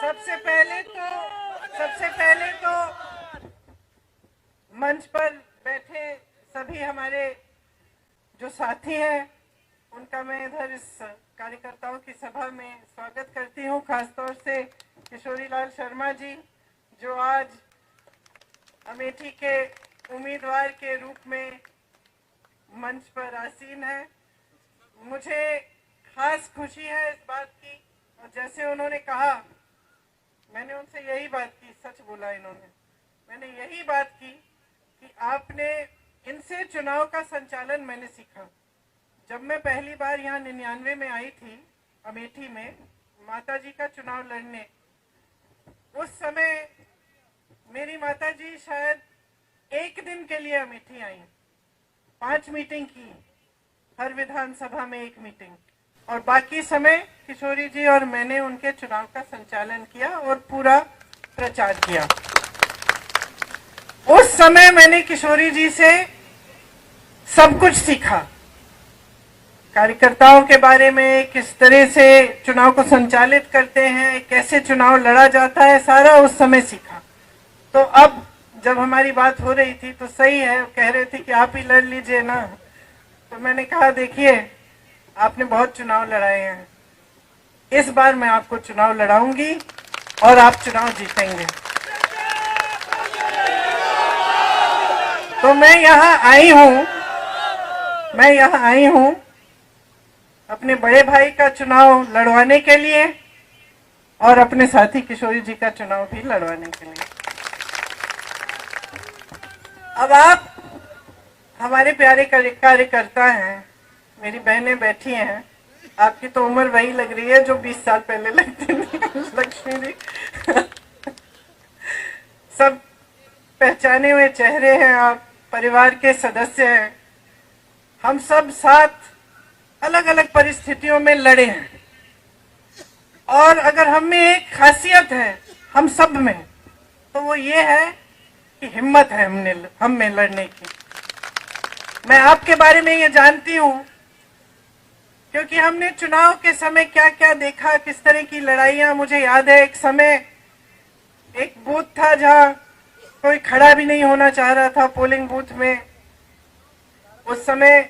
सबसे पहले तो मंच पर बैठे सभी हमारे जो साथी हैं उनका मैं इधर इस कार्यकर्ताओं की सभा में स्वागत करती हूं। खासतौर से किशोरी लाल शर्मा जी जो आज अमेठी के उम्मीदवार के रूप में मंच पर आसीन है। मुझे खास खुशी है इस बात की, और जैसे उन्होंने कहा, मैंने उनसे यही बात की, सच बोला इन्होंने, मैंने यही बात की कि आपने इनसे चुनाव का संचालन मैंने सीखा। जब मैं पहली बार यहाँ 99 में आई थी अमेठी में माताजी का चुनाव लड़ने, उस समय मेरी माताजी शायद एक दिन के लिए अमेठी आई, 5 मीटिंग की, हर विधानसभा में 1 मीटिंग, और बाकी समय किशोरी जी और मैंने उनके चुनाव का संचालन किया और पूरा प्रचार किया। उस समय मैंने किशोरी जी से सब कुछ सीखा, कार्यकर्ताओं के बारे में, किस तरह से चुनाव को संचालित करते हैं, कैसे चुनाव लड़ा जाता है, सारा उस समय सीखा। तो अब जब हमारी बात हो रही थी तो सही है, कह रहे थे कि आप ही लड़ लीजिए ना, तो मैंने कहा देखिए आपने बहुत चुनाव लड़ाए हैं, इस बार मैं आपको चुनाव लड़ाऊंगी और आप चुनाव जीतेंगे। तो मैं यहाँ आई हूँ अपने बड़े भाई का चुनाव लड़वाने के लिए और अपने साथी किशोरी जी का चुनाव भी लड़वाने के लिए। अब आप हमारे प्यारे कार्यकर्ता हैं, मेरी बहनें बैठी हैं, आपकी तो उम्र वही लग रही है जो 20 साल पहले लगती थी लक्ष्मी जी। सब पहचाने हुए चेहरे हैं, आप परिवार के सदस्य हैं। हम सब साथ अलग अलग परिस्थितियों में लड़े हैं, और अगर हम में एक खासियत है हम सब में, तो वो ये है कि हिम्मत है हम में लड़ने की। मैं आपके बारे में ये जानती हूँ क्योंकि हमने चुनाव के समय क्या क्या देखा, किस तरह की लड़ाइयाँ। मुझे याद है एक समय एक बूथ था जहाँ कोई खड़ा भी नहीं होना चाह रहा था पोलिंग बूथ में। उस समय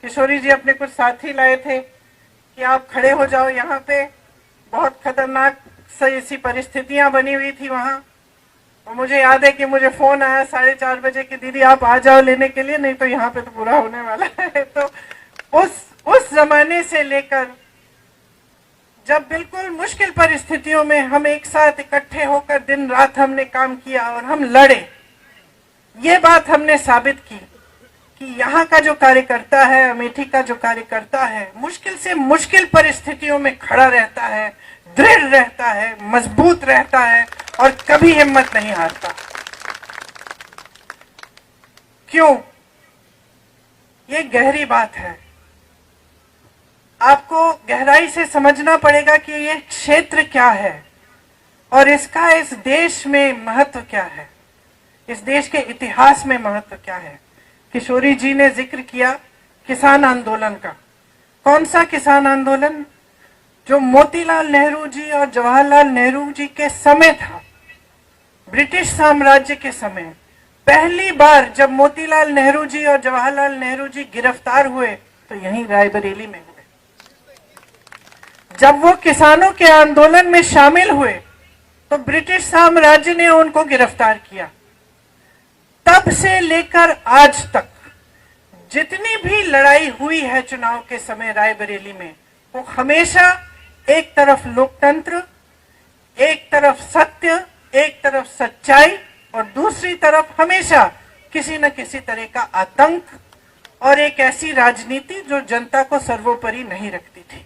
किशोरी जी अपने कुछ साथी लाए थे कि आप खड़े हो जाओ यहाँ पे, बहुत खतरनाक सी परिस्थितियां बनी हुई थी वहाँ। और मुझे याद है कि मुझे फोन आया 4:30 बजे कि दीदी आप आ जाओ लेने के लिए, नहीं तो यहाँ पे तो पूरा होने वाला है। तो उस जमाने से लेकर जब बिल्कुल मुश्किल परिस्थितियों में हम एक साथ इकट्ठे होकर दिन रात हमने काम किया और हम लड़े, ये बात हमने साबित की कि यहाँ का जो कार्यकर्ता है, अमेठी का जो कार्यकर्ता है, मुश्किल से मुश्किल परिस्थितियों में खड़ा रहता है, दृढ़ रहता है, मजबूत रहता है और कभी हिम्मत नहीं हारता। क्यों? ये गहरी बात है, आपको गहराई से समझना पड़ेगा कि ये क्षेत्र क्या है और इसका इस देश में महत्व क्या है, इस देश के इतिहास में महत्व क्या है। किशोरी जी ने जिक्र किया किसान आंदोलन का। कौन सा किसान आंदोलन? जो मोतीलाल नेहरू जी और जवाहरलाल नेहरू जी के समय था, ब्रिटिश साम्राज्य के समय। पहली बार जब मोतीलाल नेहरू जी और जवाहरलाल नेहरू जी गिरफ्तार हुए तो यहीं रायबरेली में हुए। जब वो किसानों के आंदोलन में शामिल हुए तो ब्रिटिश साम्राज्य ने उनको गिरफ्तार किया। तब से लेकर आज तक जितनी भी लड़ाई हुई है चुनाव के समय रायबरेली में, वो हमेशा एक तरफ लोकतंत्र, एक तरफ सत्य, एक तरफ सच्चाई और दूसरी तरफ हमेशा किसी न किसी तरह का आतंक और एक ऐसी राजनीति जो जनता को सर्वोपरि नहीं रखती थी।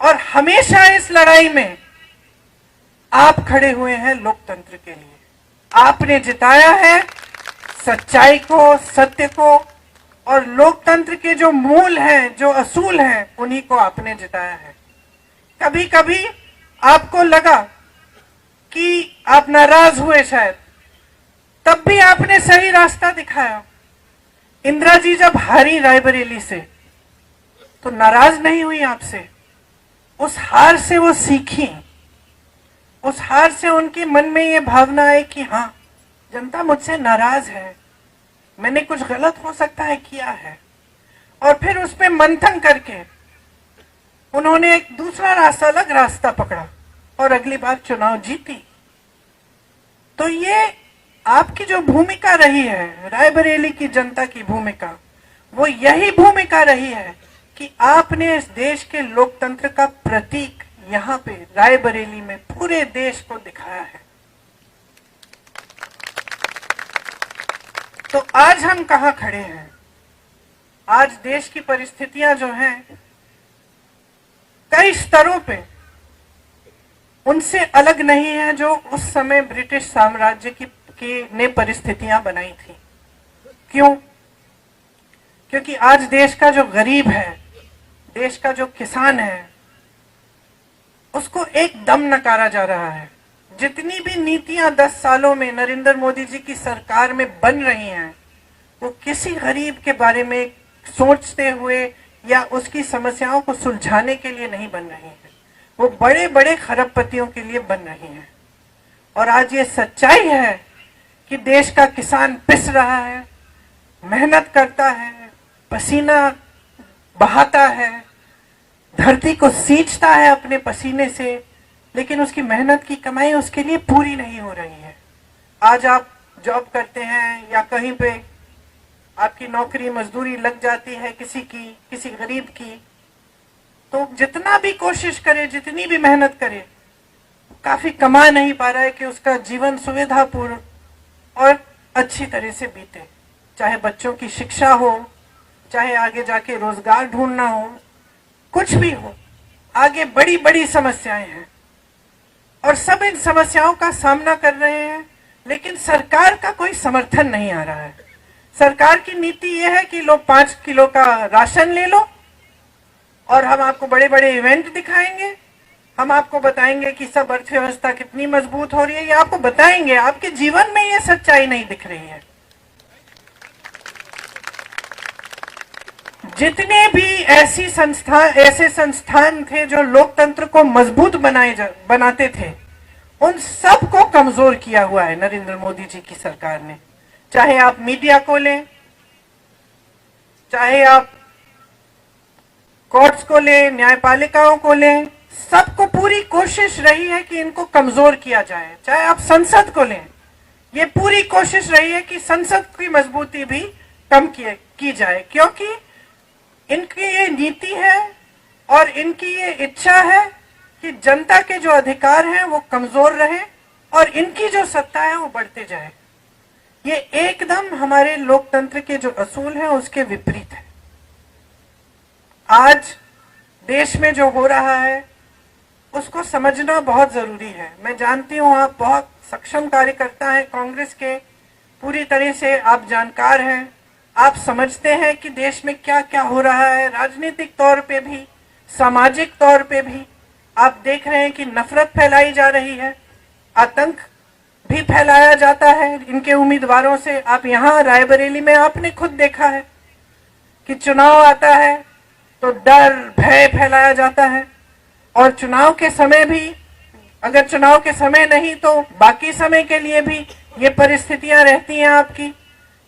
और हमेशा इस लड़ाई में आप खड़े हुए हैं लोकतंत्र के लिए। आपने जिताया है सच्चाई को, सत्य को, और लोकतंत्र के जो मूल हैं, जो असूल हैं, उन्हीं को आपने जिताया है। कभी कभी आपको लगा कि आप नाराज हुए शायद, तब भी आपने सही रास्ता दिखाया। इंदिरा जी जब हारी रायबरेली से तो नाराज नहीं हुई आपसे, उस हार से वो सीखी उस हार से उनके मन में ये भावना आई कि हाँ, जनता मुझसे नाराज है, मैंने कुछ गलत हो सकता है किया है, और फिर उस पर मंथन करके उन्होंने एक दूसरा रास्ता, अलग रास्ता पकड़ा और अगली बार चुनाव जीती। तो ये आपकी जो भूमिका रही है, रायबरेली की जनता की भूमिका, वो यही भूमिका रही है कि आपने इस देश के लोकतंत्र का प्रतीक यहाँ पे रायबरेली में पूरे देश को दिखाया है। तो आज हम कहाँ खड़े हैं? आज देश की परिस्थितियां जो हैं कई स्तरों पे उनसे अलग नहीं है जो उस समय ब्रिटिश साम्राज्य की ने परिस्थितियां बनाई थी। क्यों? क्योंकि आज देश का जो गरीब है, देश का जो किसान है, उसको एकदम नकारा जा रहा है। जितनी भी नीतियां 10 सालों में नरेंद्र मोदी जी की सरकार में बन रही हैं, वो किसी गरीब के बारे में सोचते हुए या उसकी समस्याओं को सुलझाने के लिए नहीं बन रही है, वो बड़े बड़े खरबपतियों के लिए बन रही हैं। और आज ये सच्चाई है कि देश का किसान पिस रहा है, मेहनत करता है, पसीना बहाता है, धरती को सींचता है अपने पसीने से, लेकिन उसकी मेहनत की कमाई उसके लिए पूरी नहीं हो रही है। आज आप जॉब करते हैं या कहीं पे आपकी नौकरी मजदूरी लग जाती है किसी गरीब की, तो जितना भी कोशिश करे, जितनी भी मेहनत करे, काफी कमा नहीं पा रहा है कि उसका जीवन सुविधापूर्ण और अच्छी तरह से बीते। चाहे बच्चों की शिक्षा हो, चाहे आगे जाके रोजगार ढूंढना हो, कुछ भी हो, आगे बड़ी बड़ी समस्याएं हैं और सब इन समस्याओं का सामना कर रहे हैं, लेकिन सरकार का कोई समर्थन नहीं आ रहा है। सरकार की नीति यह है कि लो 5 किलो का राशन ले लो और हम आपको बड़े बड़े इवेंट दिखाएंगे, हम आपको बताएंगे कि सब अर्थव्यवस्था कितनी मजबूत हो रही है, ये आपको बताएंगे। आपके जीवन में ये सच्चाई नहीं दिख रही है। जितने भी ऐसे संस्थान थे जो लोकतंत्र को मजबूत बनाते थे, उन सब को कमजोर किया हुआ है नरेंद्र मोदी जी की सरकार ने। चाहे आप मीडिया को लें, चाहे आप कोर्ट्स को लें, न्यायपालिकाओं को लें, सबको पूरी कोशिश रही है कि इनको कमजोर किया जाए। चाहे आप संसद को लें, ये पूरी कोशिश रही है कि संसद की मजबूती भी कम की जाए, क्योंकि इनकी ये नीति है और इनकी ये इच्छा है कि जनता के जो अधिकार हैं वो कमजोर रहे और इनकी जो सत्ता है वो बढ़ते जाए। ये एकदम हमारे लोकतंत्र के जो असूल हैं उसके विपरीत है। आज देश में जो हो रहा है उसको समझना बहुत जरूरी है। मैं जानती हूं आप बहुत सक्षम कार्यकर्ता हैं कांग्रेस के, पूरी तरह से आप जानकार हैं, आप समझते हैं कि देश में क्या क्या हो रहा है, राजनीतिक तौर पे भी, सामाजिक तौर पे भी। आप देख रहे हैं कि नफरत फैलाई जा रही है, आतंक भी फैलाया जाता है इनके उम्मीदवारों से। आप यहाँ रायबरेली में आपने खुद देखा है कि चुनाव आता है तो डर भय फैलाया जाता है, और चुनाव के समय भी, अगर चुनाव के समय नहीं तो बाकी समय के लिए भी ये परिस्थितियां रहती हैं आपकी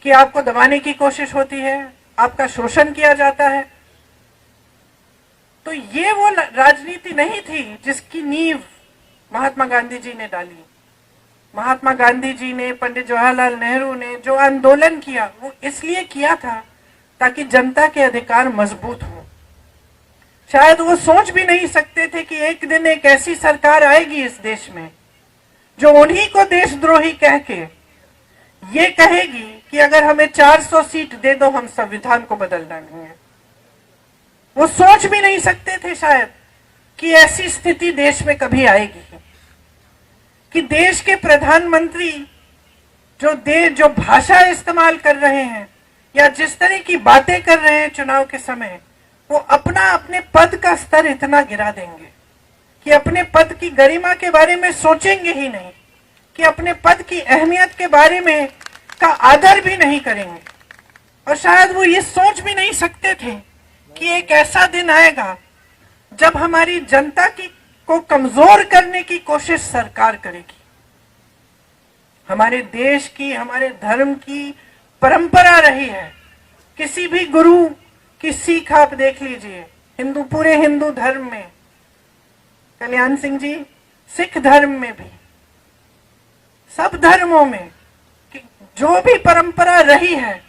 कि आपको दबाने की कोशिश होती है, आपका शोषण किया जाता है। तो ये वो राजनीति नहीं थी जिसकी नींव महात्मा गांधी जी ने डाली। महात्मा गांधी जी ने, पंडित जवाहरलाल नेहरू ने जो आंदोलन किया वो इसलिए किया था ताकि जनता के अधिकार मजबूत हो। शायद वो सोच भी नहीं सकते थे कि एक दिन एक ऐसी सरकार आएगी इस देश में जो उन्हीं को देशद्रोही कह के ये कहेगी कि अगर हमें 400 सीट दे दो हम संविधान को बदल डालेंगे। वो सोच भी नहीं सकते थे शायद कि ऐसी स्थिति देश में कभी आएगी कि देश के प्रधानमंत्री जो भाषा इस्तेमाल कर रहे हैं या जिस तरह की बातें कर रहे हैं चुनाव के समय, वो अपने पद का स्तर इतना गिरा देंगे कि अपने पद की गरिमा के बारे में सोचेंगे ही नहीं, कि अपने पद की अहमियत के बारे में का आदर भी नहीं करेंगे। और शायद वो ये सोच भी नहीं सकते थे कि एक ऐसा दिन आएगा जब हमारी जनता की को कमजोर करने की कोशिश सरकार करेगी। हमारे देश की, हमारे धर्म की परंपरा रही है। किसी भी गुरु की सीख आप देख लीजिए, पूरे हिंदू धर्म में, कल्याण सिंह जी, सिख धर्म में भी, सब धर्मों में जो भी परंपरा रही है,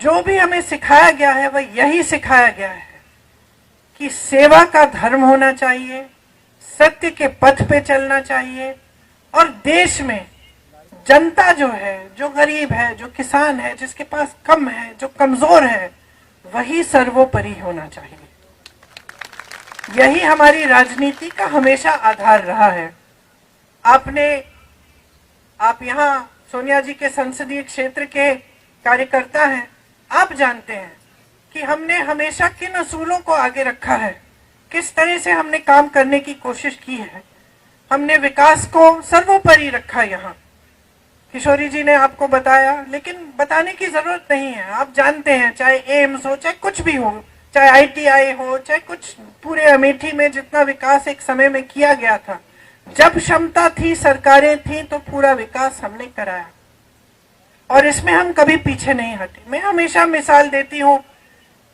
जो भी हमें सिखाया गया है, वह यही सिखाया गया है कि सेवा का धर्म होना चाहिए, सत्य के पथ पे चलना चाहिए, और देश में जनता जो है, जो गरीब है, जो किसान है, जिसके पास कम है, जो कमजोर है, वही सर्वोपरि होना चाहिए। यही हमारी राजनीति का हमेशा आधार रहा है। आप यहाँ सोनिया जी के संसदीय क्षेत्र के कार्यकर्ता हैं, आप जानते हैं कि हमने हमेशा किन असूलों को आगे रखा है, किस तरह से हमने काम करने की कोशिश की है। हमने विकास को सर्वोपरि रखा। यहाँ किशोरी जी ने आपको बताया, लेकिन बताने की जरूरत नहीं है, आप जानते हैं, चाहे एम्स हो, चाहे कुछ भी हो, चाहे आईटीआई हो, चाहे कुछ, पूरे अमेठी में जितना विकास एक समय में किया गया था, जब क्षमता थी, सरकारें थी, तो पूरा विकास हमने कराया, और इसमें हम कभी पीछे नहीं हटे। मैं हमेशा मिसाल देती हूँ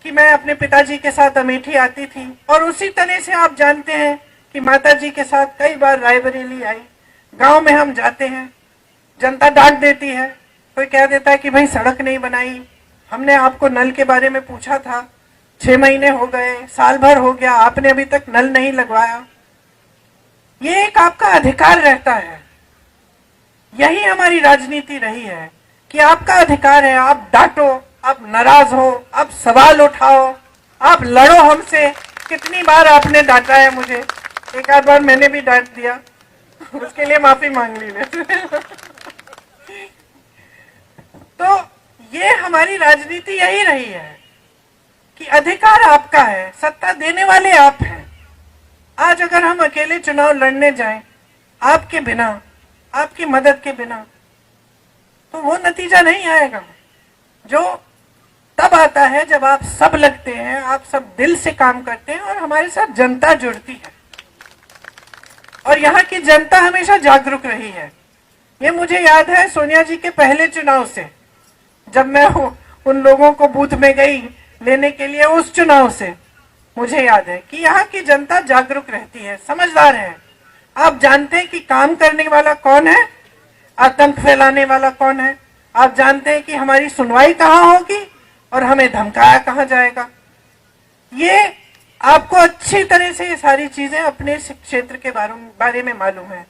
कि मैं अपने पिताजी के साथ अमेठी आती थी, और उसी तरह से आप जानते हैं कि माताजी के साथ कई बार रायबरेली आई। गांव में हम जाते हैं, जनता डांट देती है, कोई कह देता है कि भाई सड़क नहीं बनाई, हमने आपको नल के बारे में पूछा था, 6 महीने हो गए, साल भर हो गया, आपने अभी तक नल नहीं लगवाया। ये एक आपका अधिकार रहता है। यही हमारी राजनीति रही है कि आपका अधिकार है, आप डांटो, आप नाराज हो, आप सवाल उठाओ, आप लड़ो हमसे। कितनी बार आपने डांटा है मुझे, एक आध बार मैंने भी डांट दिया, उसके लिए माफी मांग ली मैं। तो ये हमारी राजनीति यही रही है कि अधिकार आपका है, सत्ता देने वाले आप हैं। आज अगर हम अकेले चुनाव लड़ने जाएं, आपके बिना, आपकी मदद के बिना, तो वो नतीजा नहीं आएगा जो तब आता है जब आप सब लगते हैं, आप सब दिल से काम करते हैं, और हमारे साथ जनता जुड़ती है। और यहाँ की जनता हमेशा जागरूक रही है। ये मुझे याद है सोनिया जी के पहले चुनाव से, जब मैं उन लोगों को बूथ में गई लेने के लिए, उस चुनाव से मुझे याद है कि यहाँ की जनता जागरूक रहती है, समझदार है। आप जानते हैं कि काम करने वाला कौन है, आतंक फैलाने वाला कौन है। आप जानते हैं कि हमारी सुनवाई कहाँ होगी और हमें धमकाया कहाँ जाएगा। ये आपको अच्छी तरह से ये सारी चीजें अपने क्षेत्र के बारे में मालूम है।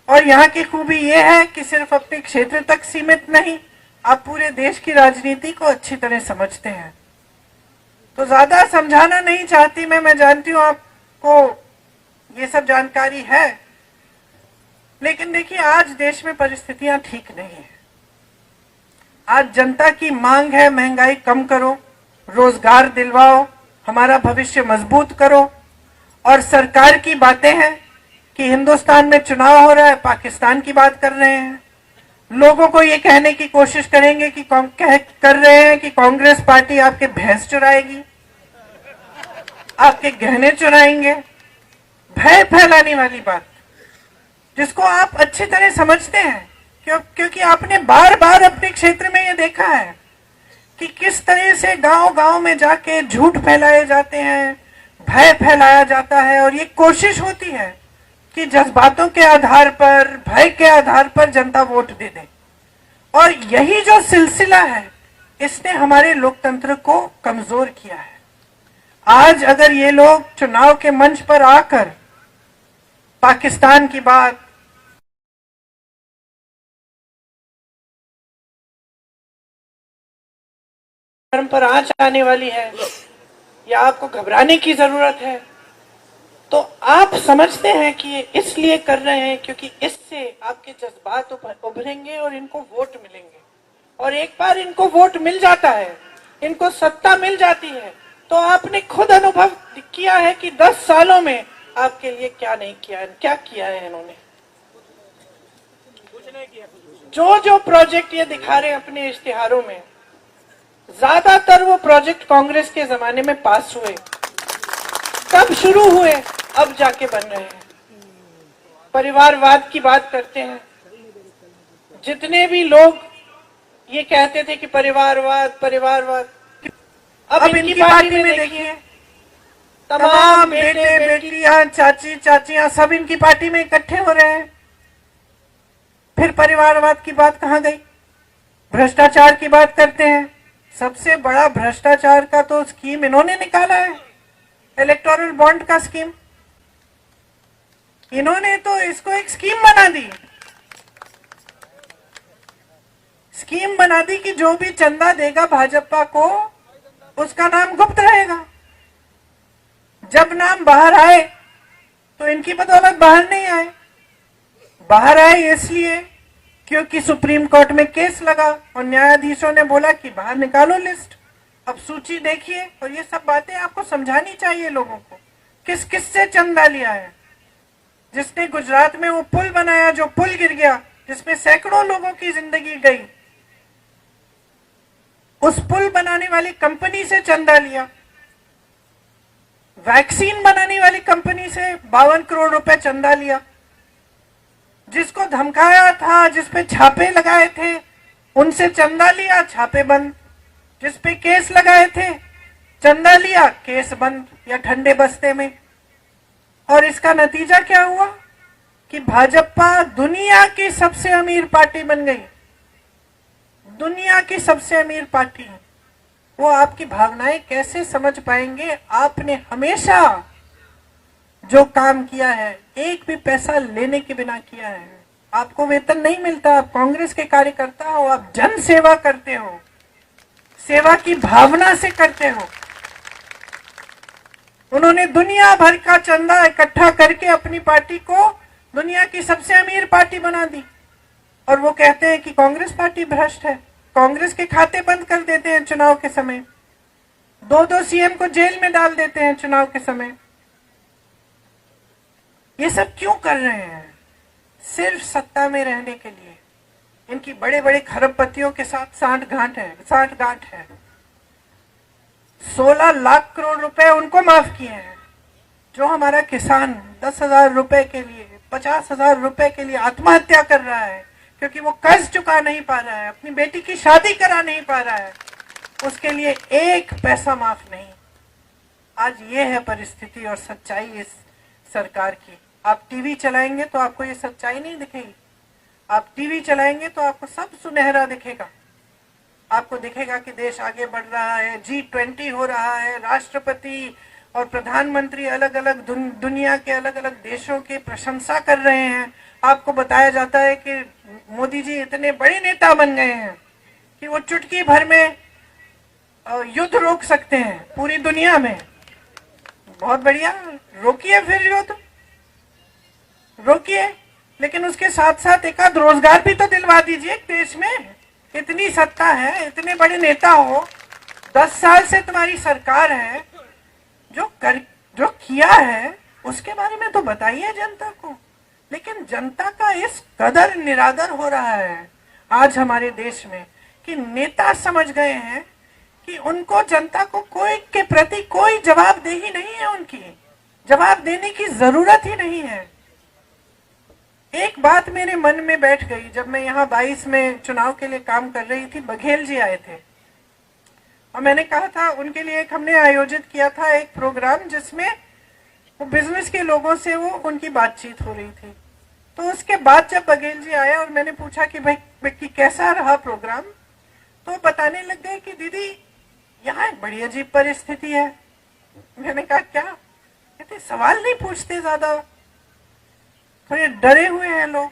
और यहाँ की खूबी ये है कि सिर्फ अपने क्षेत्र तक सीमित नहीं, आप पूरे देश की राजनीति को अच्छी तरह समझते हैं। तो ज्यादा समझाना नहीं चाहती मैं जानती हूँ आपको ये सब जानकारी है, लेकिन देखिए आज देश में परिस्थितियां ठीक नहीं है। आज जनता की मांग है, महंगाई कम करो, रोजगार दिलवाओ, हमारा भविष्य मजबूत करो। और सरकार की बातें हैं कि हिंदुस्तान में चुनाव हो रहा है, पाकिस्तान की बात कर रहे हैं। लोगों को ये कहने की कोशिश करेंगे कि कर रहे हैं कि कांग्रेस पार्टी आपके भैंस चुराएगी, आपके गहने चुराएंगे। भय फैलाने वाली बात, जिसको आप अच्छी तरह समझते हैं, क्योंकि आपने बार बार अपने क्षेत्र में ये देखा है कि किस तरह से गांव गांव में जाके झूठ फैलाए जाते हैं, भय फैलाया जाता है, और ये कोशिश होती है कि जज्बातों के आधार पर, भय के आधार पर जनता वोट दे दे। और यही जो सिलसिला है, इसने हमारे लोकतंत्र को कमजोर किया है। आज अगर ये लोग चुनाव के मंच पर आकर पाकिस्तान की बात, धर्म पर आंच आने वाली है, या आपको घबराने की जरूरत है, तो आप समझते हैं कि ये इसलिए कर रहे हैं क्योंकि इससे आपके जज्बात उभरेंगे और इनको वोट मिलेंगे। और एक बार इनको वोट मिल जाता है, इनको सत्ता मिल जाती है, तो आपने खुद अनुभव किया है कि 10 सालों में आपके लिए क्या नहीं किया है, क्या किया है इन्होंने। जो जो प्रोजेक्ट ये दिखा रहे हैं अपने इश्तिहारों में, ज्यादातर वो प्रोजेक्ट कांग्रेस के जमाने में पास हुए। कब शुरू हुए? अब जाके बन रहे हैं। परिवारवाद की बात करते हैं। जितने भी लोग ये कहते थे कि परिवारवाद परिवारवाद, अब इनकी पार्टी में देखिए तमाम बेटे बेटियां चाची चाचियां सब इनकी पार्टी में इकट्ठे हो रहे हैं। फिर परिवारवाद की बात कहां गई? भ्रष्टाचार की बात करते हैं। सबसे बड़ा भ्रष्टाचार का तो स्कीम इन्होंने निकाला है, इलेक्टोरल बॉन्ड का स्कीम। इन्होंने तो इसको एक स्कीम बना दी। स्कीम बना दी कि जो भी चंदा देगा भाजपा को उसका नाम गुप्त रहेगा। जब नाम बाहर आए तो इनकी बदौलत बाहर नहीं आए। बाहर आए इसलिए क्योंकि सुप्रीम कोर्ट में केस लगा और न्यायाधीशों ने बोला कि बाहर निकालो लिस्ट, अब सूची देखिए। और ये सब बातें आपको समझानी चाहिए लोगों को, किस किस से चंदा लिया है। जिसने गुजरात में वो पुल बनाया, जो पुल गिर गया, जिसमें सैकड़ों लोगों की जिंदगी गई, उस पुल बनाने वाली कंपनी से चंदा लिया। वैक्सीन बनाने वाली कंपनी से 52 करोड़ रुपए चंदा लिया। जिसको धमकाया था, जिसपे छापे लगाए थे, उनसे चंदा लिया, छापे बंद। जिसपे केस लगाए थे, चंदा लिया, केस बंद या ठंडे बस्ते में। और इसका नतीजा क्या हुआ कि भाजपा दुनिया की सबसे अमीर पार्टी बन गई। दुनिया की सबसे अमीर पार्टी। वो आपकी भावनाएं कैसे समझ पाएंगे? आपने हमेशा जो काम किया है एक भी पैसा लेने के बिना किया है। आपको वेतन नहीं मिलता, आप कांग्रेस के कार्यकर्ता हो, आप जन सेवा करते हो, सेवा की भावना से करते हो। उन्होंने दुनिया भर का चंदा इकट्ठा करके अपनी पार्टी को दुनिया की सबसे अमीर पार्टी बना दी। और वो कहते हैं कि कांग्रेस पार्टी भ्रष्ट है। कांग्रेस के खाते बंद कर देते हैं चुनाव के समय, दो सीएम को जेल में डाल देते हैं चुनाव के समय। ये सब क्यों कर रहे हैं? सिर्फ सत्ता में रहने के लिए। इनकी बड़े बड़े खरबपतियों के साथ सांठगांठ है। 16 लाख करोड़ रुपए उनको माफ किए हैं। जो हमारा किसान 10,000 रुपए के लिए, 50,000 रुपए के लिए आत्महत्या कर रहा है क्योंकि वो कर्ज चुका नहीं पा रहा है, अपनी बेटी की शादी करा नहीं पा रहा है, उसके लिए एक पैसा माफ नहीं। आज ये है परिस्थिति और सच्चाई इस सरकार की। आप टीवी चलाएंगे तो आपको ये सच्चाई नहीं दिखेगी। आप टीवी चलाएंगे तो आपको सब सुनहरा दिखेगा। आपको दिखेगा कि देश आगे बढ़ रहा है, G20 हो रहा है, राष्ट्रपति और प्रधानमंत्री अलग अलग दुनिया के अलग अलग देशों की प्रशंसा कर रहे हैं। आपको बताया जाता है कि मोदी जी इतने बड़े नेता बन गए हैं कि वो चुटकी भर में युद्ध रोक सकते हैं पूरी दुनिया में। बहुत बढ़िया, रोकिए, फिर युद्ध रोकिए, लेकिन उसके साथ साथ एक आध रोजगार भी तो दिलवा दीजिए देश में। इतनी सत्ता है, इतने बड़े नेता हो, 10 साल से तुम्हारी सरकार है, जो किया है उसके बारे में तो बताइए जनता को। लेकिन जनता का इस कदर निरादर हो रहा है आज हमारे देश में कि नेता समझ गए हैं कि उनको जनता को कोई के प्रति कोई जवाबदेही नहीं है, उनकी जवाब देने की जरूरत ही नहीं है। एक बात मेरे मन में बैठ गई जब मैं यहाँ 22 में चुनाव के लिए काम कर रही थी। बघेल जी आए थे और मैंने कहा था उनके लिए हमने आयोजित किया था एक प्रोग्राम जिसमें वो बिजनेस के लोगों से वो उनकी बातचीत हो रही थी। तो उसके बाद जब बघेल जी आए और मैंने पूछा कि भाई कि कैसा रहा प्रोग्राम, तो बताने लग गए कि दीदी यहाँ एक बड़ी अजीब परिस्थिति है। मैंने कहा क्या? कहते सवाल नहीं पूछते, ज्यादा थोड़े डरे हुए हैं लोग।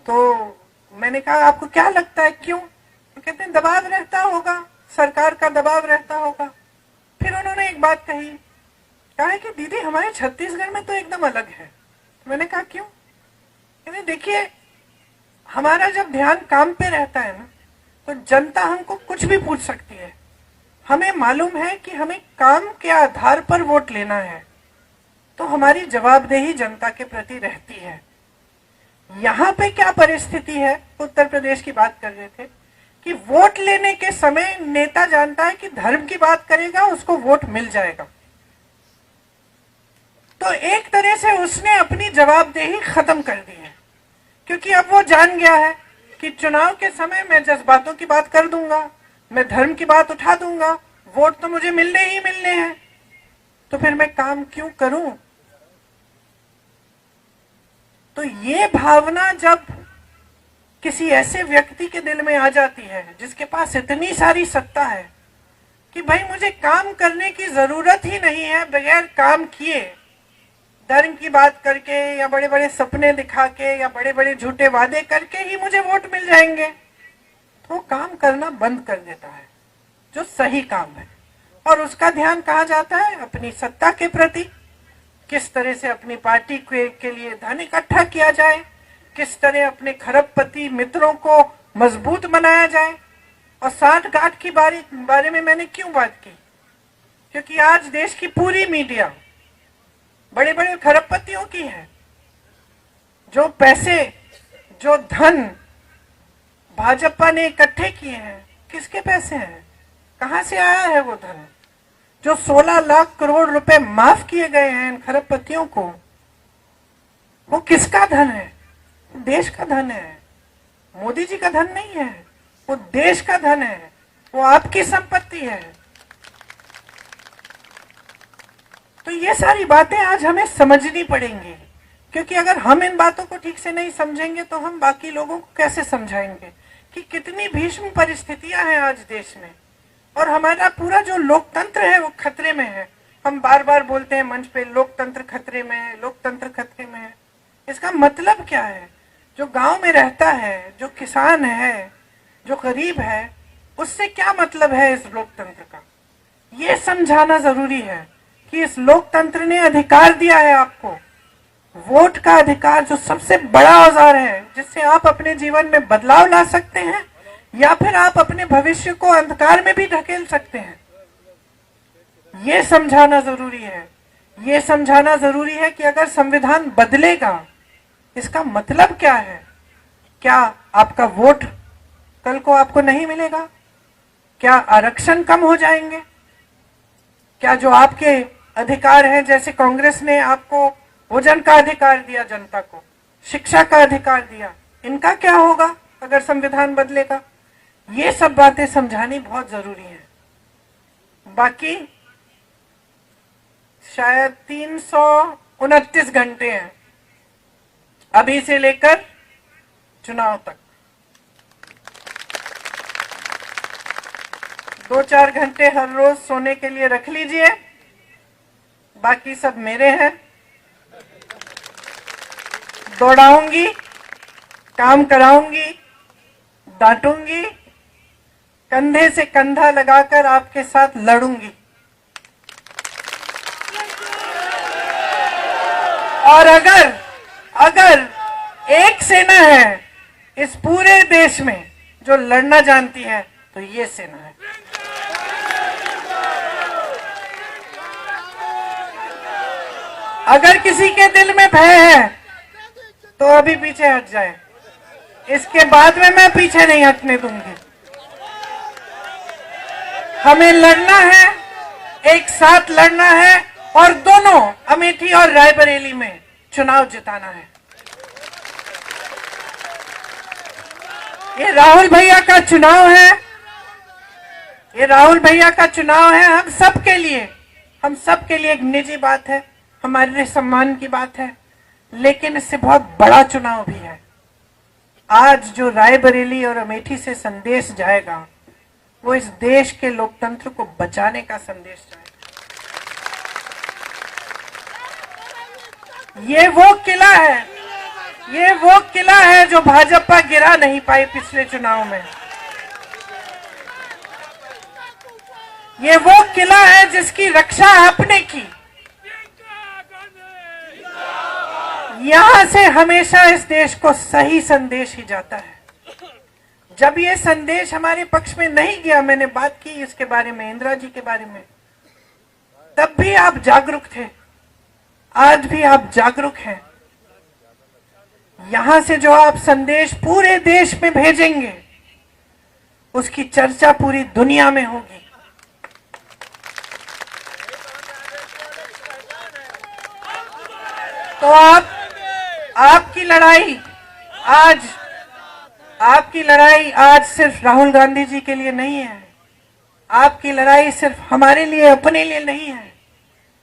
तो मैंने कहा आपको क्या लगता है क्यों? तो कहते हैं दबाव रहता होगा, सरकार का दबाव रहता होगा। फिर उन्होंने एक बात कही, कहा है कि दीदी हमारे छत्तीसगढ़ में तो एकदम अलग है। तो मैंने कहा क्यों? कहते देखिए हमारा जब ध्यान काम पे रहता है ना, तो जनता हमको कुछ भी पूछ सकती है। हमें मालूम है कि हमें काम के आधार पर वोट लेना है, तो हमारी जवाबदेही जनता के प्रति रहती है। यहाँ पे क्या परिस्थिति है, उत्तर प्रदेश की बात कर रहे थे कि वोट लेने के समय नेता जानता है कि धर्म की बात करेगा उसको वोट मिल जाएगा। तो एक तरह से उसने अपनी जवाबदेही खत्म कर दी है, क्योंकि अब वो जान गया है कि चुनाव के समय मैं जज्बातों की बात कर दूंगा, मैं धर्म की बात उठा दूंगा, वोट तो मुझे मिलने ही मिलने हैं, तो फिर मैं काम क्यों करूं। तो ये भावना जब किसी ऐसे व्यक्ति के दिल में आ जाती है जिसके पास इतनी सारी सत्ता है कि भाई मुझे काम करने की जरूरत ही नहीं है, बगैर काम किए धर्म की बात करके या बड़े बड़े सपने दिखा के या बड़े बड़े झूठे वादे करके ही मुझे वोट मिल जाएंगे, तो वो काम करना बंद कर देता है जो सही काम है। और उसका ध्यान कहाँ जाता है? अपनी सत्ता के प्रति, किस तरह से अपनी पार्टी के लिए धन इकट्ठा किया जाए, किस तरह अपने खरबपति मित्रों को मजबूत बनाया जाए। और साठ गांठ की बारे में मैंने क्यों बात की? क्योंकि आज देश की पूरी मीडिया बड़े बड़े खरबपतियों की है। जो पैसे, जो धन भाजपा ने इकट्ठे किए हैं, किसके पैसे हैं? कहां से आया है वो धन? जो 16 लाख करोड़ रुपए माफ किए गए हैं इन खरबपतियों को, वो किसका धन है? देश का धन है, मोदी जी का धन नहीं है, वो देश का धन है, वो आपकी संपत्ति है। तो ये सारी बातें आज हमें समझनी पड़ेंगी, क्योंकि अगर हम इन बातों को ठीक से नहीं समझेंगे तो हम बाकी लोगों को कैसे समझाएंगे कि कितनी भीषण परिस्थितियां हैं आज देश में, और हमारा पूरा जो लोकतंत्र है वो खतरे में है। हम बार बार बोलते हैं मंच पे, लोकतंत्र खतरे में है, लोकतंत्र खतरे में है। इसका मतलब क्या है? जो गांव में रहता है, जो किसान है, जो गरीब है, उससे क्या मतलब है इस लोकतंत्र का? ये समझाना जरूरी है कि इस लोकतंत्र ने अधिकार दिया है आपको, वोट का अधिकार, जो सबसे बड़ा औजार है जिससे आप अपने जीवन में बदलाव ला सकते हैं या फिर आप अपने भविष्य को अंधकार में भी ढकेल सकते हैं। ये समझाना जरूरी है। ये समझाना जरूरी है कि अगर संविधान बदलेगा, इसका मतलब क्या है? क्या आपका वोट कल को आपको नहीं मिलेगा? क्या आरक्षण कम हो जाएंगे? क्या जो आपके अधिकार हैं, जैसे कांग्रेस ने आपको भोजन का अधिकार दिया, जनता को शिक्षा का अधिकार दिया, इनका क्या होगा अगर संविधान बदलेगा? ये सब बातें समझानी बहुत जरूरी है। बाकी शायद 329 घंटे हैं अभी से लेकर चुनाव तक। 2-4 घंटे हर रोज सोने के लिए रख लीजिए, बाकी सब मेरे हैं। दौड़ाऊंगी, काम कराऊंगी, डांटूंगी, कंधे से कंधा लगाकर आपके साथ लड़ूंगी। और अगर एक सेना है इस पूरे देश में जो लड़ना जानती है तो ये सेना है। अगर किसी के दिल में भय है तो अभी पीछे हट जाए, इसके बाद में मैं पीछे नहीं हटने दूंगी। हमें लड़ना है, एक साथ लड़ना है और दोनों अमेठी और रायबरेली में चुनाव जिताना है। ये राहुल भैया का चुनाव है, ये राहुल भैया का चुनाव है हम सबके लिए। हम सबके लिए एक निजी बात है, हमारे लिए सम्मान की बात है, लेकिन इससे बहुत बड़ा चुनाव भी है। आज जो रायबरेली और अमेठी से संदेश जाएगा वो इस देश के लोकतंत्र को बचाने का संदेश जाएगा। ये वो किला है, ये वो किला है जो भाजपा गिरा नहीं पाई पिछले चुनाव में। ये वो किला है जिसकी रक्षा आपने की। यहां से हमेशा इस देश को सही संदेश ही जाता है। जब ये संदेश हमारे पक्ष में नहीं गया, मैंने बात की इसके बारे में, इंदिरा जी के बारे में, तब भी आप जागरूक थे, आज भी आप जागरूक हैं। यहां से जो आप संदेश पूरे देश में भेजेंगे उसकी चर्चा पूरी दुनिया में होगी। तो आज आपकी लड़ाई आज सिर्फ राहुल गांधी जी के लिए नहीं है। आपकी लड़ाई सिर्फ हमारे लिए, अपने लिए नहीं है।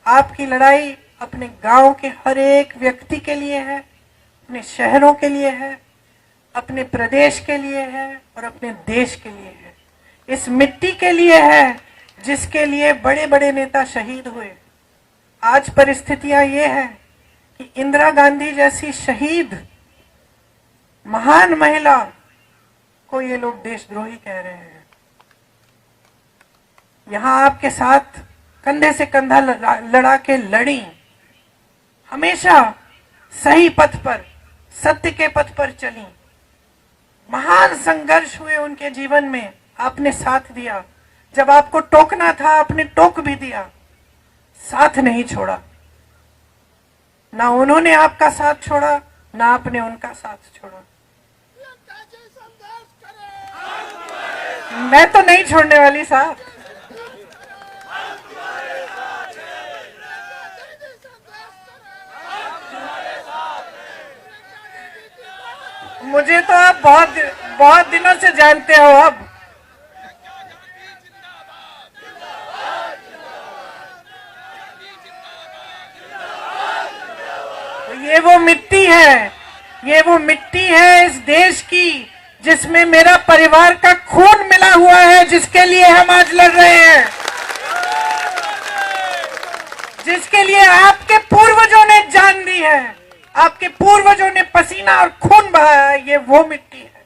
आपकी लड़ाई अपने गांव के हर एक व्यक्ति के लिए है, अपने शहरों के लिए है, अपने प्रदेश के लिए है और अपने देश के लिए है। इस मिट्टी के लिए है जिसके लिए बड़े बड़े नेता शहीद हुए। आज परिस्थितियां ये है कि इंदिरा गांधी जैसी शहीद महान महिला को ये लोग देशद्रोही कह रहे हैं। यहां आपके साथ कंधे से कंधा लड़ा के लड़ी, हमेशा सही पथ पर, सत्य के पथ पर चली। महान संघर्ष हुए उनके जीवन में, आपने साथ दिया। जब आपको टोकना था आपने टोक भी दिया, साथ नहीं छोड़ा। ना उन्होंने आपका साथ छोड़ा, ना आपने उनका साथ छोड़ा। मैं तो नहीं छोड़ने वाली साहब। मुझे तो आप बहुत दिनों से जानते हो। अब ये वो मिट्टी है, ये वो मिट्टी है इस देश की जिसमें मेरा परिवार का खून मिला हुआ है, जिसके लिए हम आज लड़ रहे हैं, जिसके लिए आपके पूर्वजों ने जान दी है, आपके पूर्वजों ने पसीना और खून बहाया है। ये वो मिट्टी है,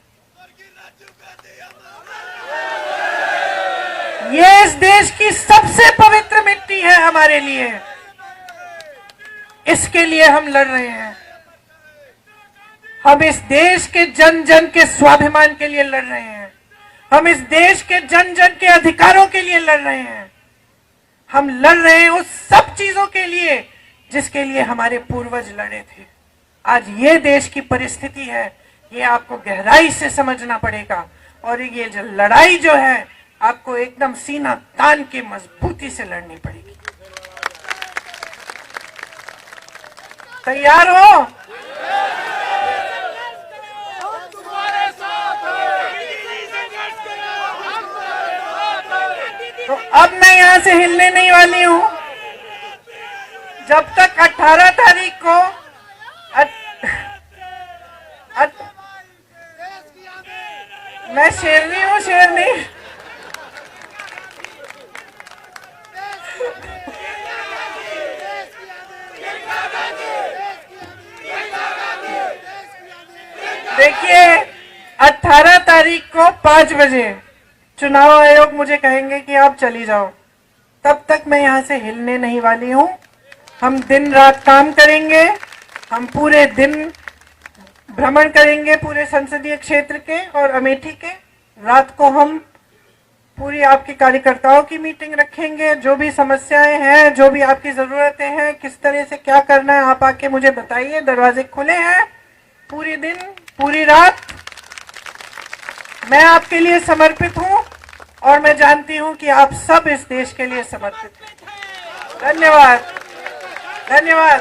ये इस देश की सबसे पवित्र मिट्टी है हमारे लिए। इसके लिए हम लड़ रहे हैं। हम इस देश के जन जन के स्वाभिमान के लिए लड़ रहे हैं। हम इस देश के जन जन के अधिकारों के लिए लड़ रहे हैं। हम लड़ रहे हैं उस सब चीजों के लिए जिसके लिए हमारे पूर्वज लड़े थे। आज ये देश की परिस्थिति है, ये आपको गहराई से समझना पड़ेगा। और ये जो लड़ाई जो है, आपको एकदम सीना तान के मजबूती से लड़नी पड़ेगी। तैयार हो? तो अब मैं यहां से हिलने नहीं वाली हूं जब तक 18 तारीख को मैं शेरनी हूं, शेरनी। देखिए 18 तारीख को 5 बजे चुनाव आयोग मुझे कहेंगे कि आप चली जाओ। तब तक मैं यहां से हिलने नहीं वाली हूं। हम दिन रात काम करेंगे। हम पूरे दिन भ्रमण करेंगे पूरे संसदीय क्षेत्र के और अमेठी के। रात को हम पूरी आपके कार्यकर्ताओं की मीटिंग रखेंगे। जो भी समस्याएं हैं, जो भी आपकी जरूरतें हैं, किस तरह से क्या करना है, आप आके मुझे बताइए। दरवाजे खुले हैं पूरी दिन, पूरी रात। मैं आपके लिए समर्पित हूं और मैं जानती हूं कि आप सब इस देश के लिए समर्पित हैं। धन्यवाद, धन्यवाद।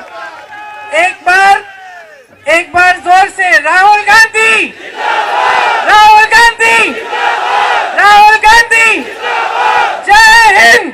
एक बार जोर से राहुल गांधी, राहुल गांधी, राहुल गांधी। जय हिंद।